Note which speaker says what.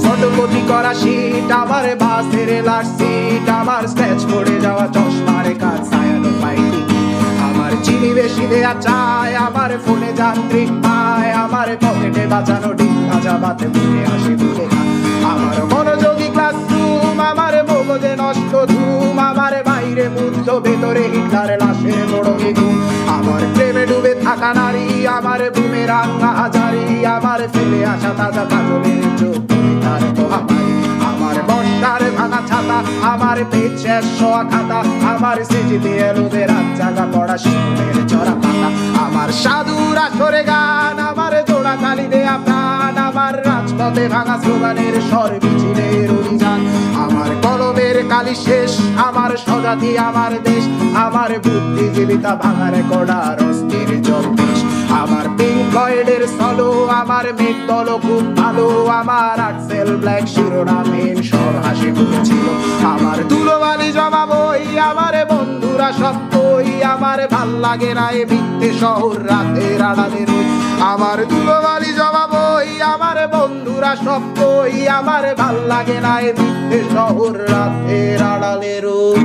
Speaker 1: Photocopy করা sheet, আমার বাসের লাস্ট সিট, আমার স্ক্র্যাচ পড়ে যাওয়া চশমার কাজ, সায়ানো ফাইটিং, আমার চিনি বেশি দেয়া চায়, আমার ফোনে যান্ত্রিক পায়, আমার পকেটে বাঁচানো ডিম ভাজা ভাতে মুখে আসে দুধে আমার মনোযোগী ক্লাসরুম, আমার মগজে নষ্ট ধুম, আমার বাইরে মুগ্ধ ভেতরে হিটলার লাশের বড় ঘুম, আমার প্রেমে ডুবে থাকা নারী, আমার বুমেরাঙ্গা হাজারি, আমার ফেলে আসা তাজা কাজলের চোখ তার মহামারী, আমার বর্ষার ভাঙা ছাতা, আমার পেট শেষ শোয়া খাতা, আমার স্মৃতিতে এলোদের রাত জাগা পড়া শিশুদের চড়া পাতা, আমার সাধুর আসরে গান, আমার জোড়া তালি দেয়া প্রাণ, আমার রাজপথে ভাঙা স্লোগানের স্বর মিছিলের অভিযান, আমার কলমের কালি শেষ, আমার স্বজাতি আমার দেশ, আমার বুদ্ধিজীবিতা ভাঙা রেকর্ডার অস্থির জগদীশ, আমার পিঙ্ক ফ্লয়েডের সলো, আমার মেঘ দল খুব ভালো, আমার আক্সেল ব্ল্যাক শিরোনামহীন সব হাসি খুঁজছিল, আমার ধুলোবালি জমা বই, আমার বন্ধুরা সত্যই, আমার ভাল লাগে না এ মিথ্যে শহর রাতের আড়ালে রই, আমার ধুলোবালি জমা বই, আমার বন্ধুরা সত্যই, আমার ভাল লাগে না এ মিথ্যে শহর রাতের আড়ালে রই।